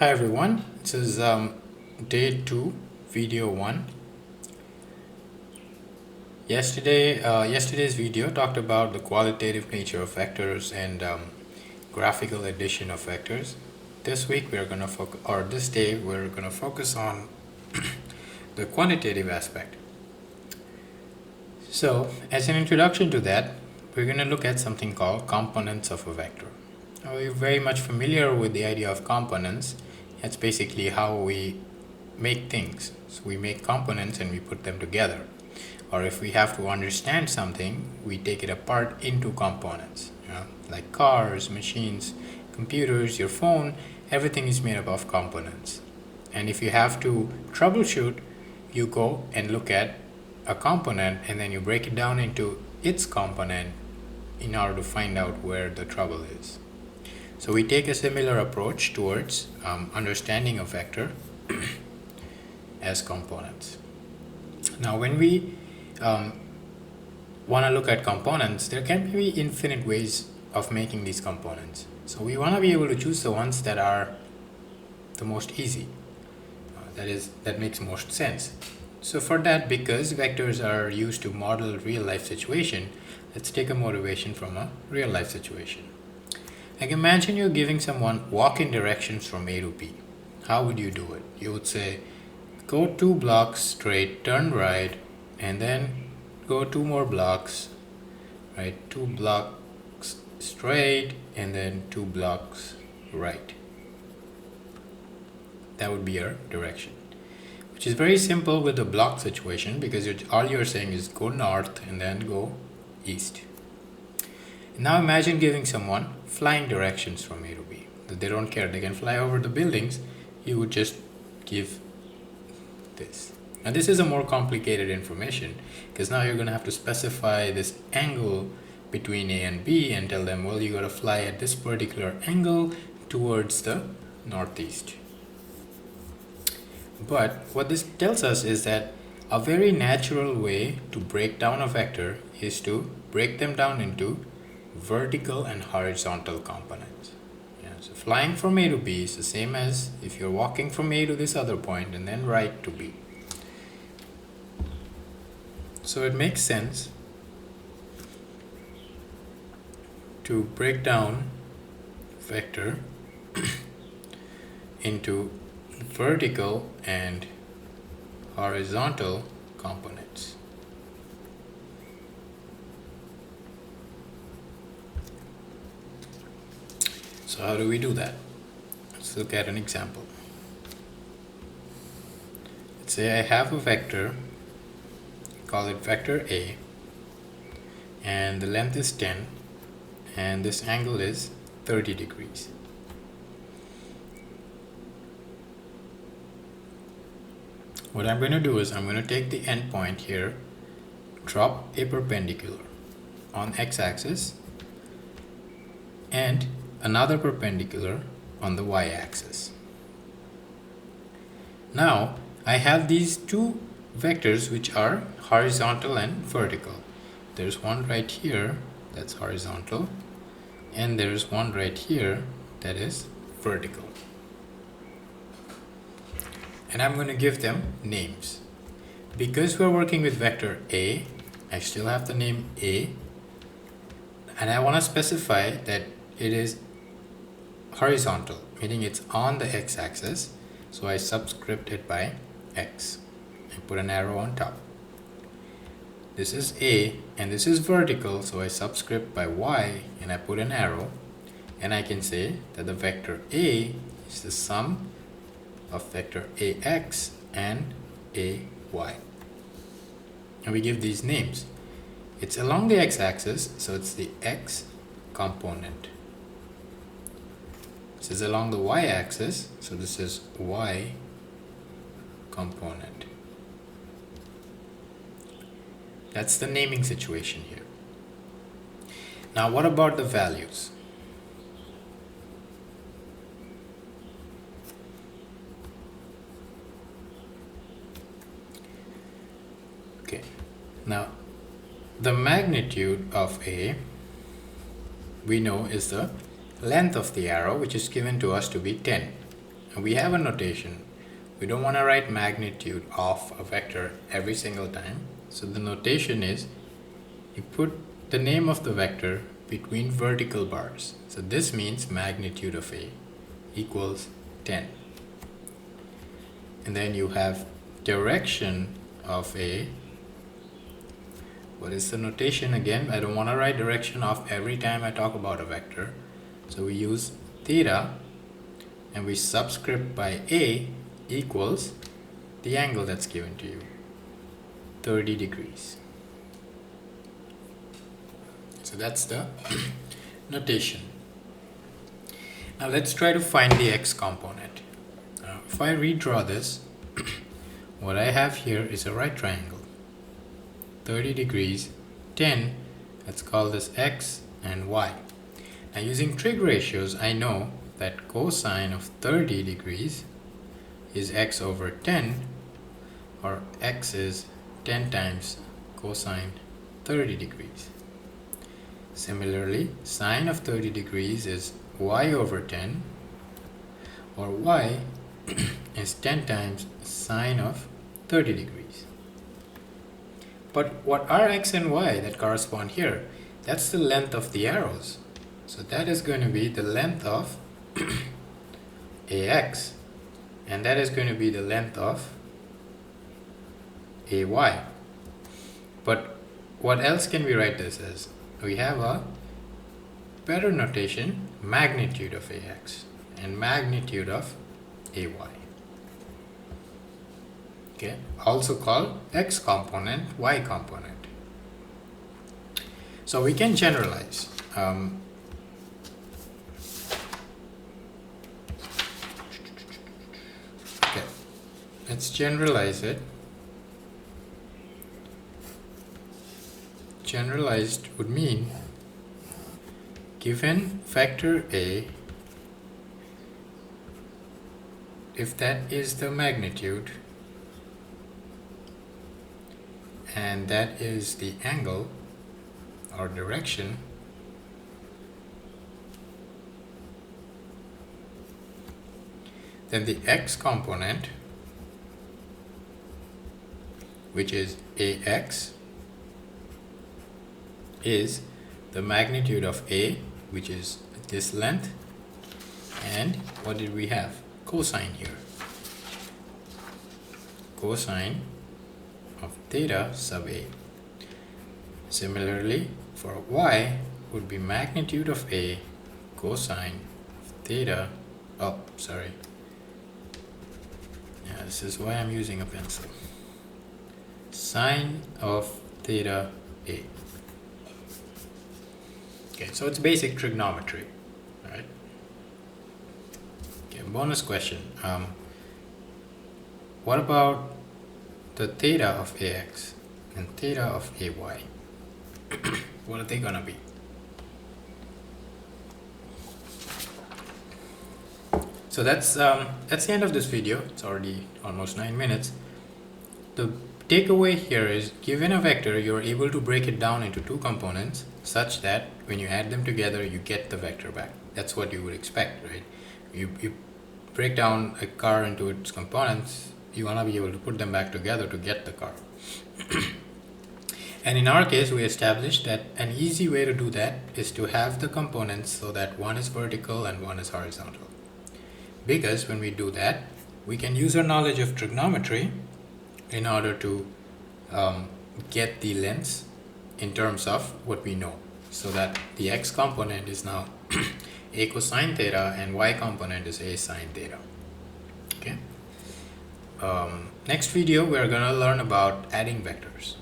Hi everyone, this is day 2, video 1. Yesterday's video talked about the qualitative nature of vectors and graphical addition of vectors. This week we're going to focus, or this day we're going to focus on the quantitative aspect. So, as an introduction to that, we're going to look at something called components of a vector. Now, we're very much familiar with the idea of components. That's basically how we make things. So we make components and we put them together. Or if we have to understand something, we take it apart into components. Like cars, machines, computers, your phone, everything is made up of components. And if you have to troubleshoot, you go and look at a component and then you break it down into its component in order to find out where the trouble is. So we take a similar approach towards understanding a vector as components. Now when we want to look at components, there can be infinite ways of making these components. So we want to be able to choose the ones that are the most easy. That makes most sense. So for that, because vectors are used to model real life situation, let's take a motivation from a real life situation. Like imagine you're giving someone walk-in directions from A to B. How would you do it? You would say, go 2 blocks straight, turn right, and then go 2 more blocks, right? 2 blocks straight, and then 2 blocks right. That would be your direction, which is very simple with the block situation because all you're saying is go north and then go east. Now imagine giving someone flying directions from A to B. They don't care, they can fly over the buildings. You would just give this. Now this is a more complicated information because now you're going to have to specify this angle between A and B and tell them, well, you got to fly at this particular angle towards the northeast. But what this tells us is that a very natural way to break down a vector is to break them down into vertical and horizontal components. So flying from A to B is the same as if you're walking from A to this other point and then right to B. So it makes sense to break down vector into vertical and horizontal components. So how do we do that? Let's look at an example. Let's say I have a vector, call it vector A, and the length is 10, and this angle is 30 degrees. What I'm going to do is I'm going to take the endpoint here, drop a perpendicular on x-axis, and another perpendicular on the y-axis. Now I have these two vectors which are horizontal and vertical. There's one right here that's horizontal, and there's one right here that is vertical. And I'm going to give them names. Because we're working with vector A, I still have the name A, and I want to specify that it is horizontal, meaning it's on the x-axis, so I subscript it by x and put an arrow on top. This is A and this is vertical, so I subscript by y and I put an arrow, and I can say that the vector A is the sum of vector ax and ay. And we give these names. It's along the x-axis, so it's the x component. This is along the y-axis, so this is y component. That's the naming situation here. Now what about the values? Okay, now the magnitude of A we know is the length of the arrow, which is given to us to be 10. we have a notation. We don't want to write magnitude of a vector every single time. So the notation is you put the name of the vector between vertical bars. So this means magnitude of A equals 10. And then you have direction of A. What is the notation again? I don't want to write direction of every time I talk about a vector. So we use theta and we subscript by A equals the angle that's given to you, 30 degrees. So that's the notation. Now let's try to find the x component. If I redraw this, what I have here is a right triangle, 30 degrees, 10, let's call this x and y. Now using trig ratios, I know that cosine of 30 degrees is x over 10, or x is 10 times cosine 30 degrees. Similarly, sine of 30 degrees is y over 10, or y is 10 times sine of 30 degrees. But what are x and y that correspond here? That's the length of the arrows. So that is going to be the length of ax, and that is going to be the length of ay. But what else can we write this as? We have a better notation, magnitude of ax and magnitude of ay. Okay, also called x component, y component. So we can generalize. Okay, let's generalize it. Generalized would mean given vector A, if that is the magnitude and that is the angle or direction, then the x component, which is ax, is the magnitude of A, which is this length, and what did we have? Cosine here. Cosine of theta sub A. Similarly, for y would be magnitude of A cosine of theta. Oh, sorry. Yeah, this is why I'm using a pencil. Sine of theta A. Okay, so it's basic trigonometry, right? Okay, bonus question. What about the theta of ax and theta of ay? What are they gonna be? So that's the end of this video. It's already almost 9 minutes. The takeaway here is, given a vector, you're able to break it down into two components such that when you add them together, you get the vector back. That's what you would expect, right? You break down a car into its components, you want to be able to put them back together to get the car. And in our case, we established that an easy way to do that is to have the components so that one is vertical and one is horizontal. Because when we do that, we can use our knowledge of trigonometry in order to get the lengths in terms of what we know. So that the x component is now a cosine theta and y component is a sine theta. Okay. Next video, we're going to learn about adding vectors.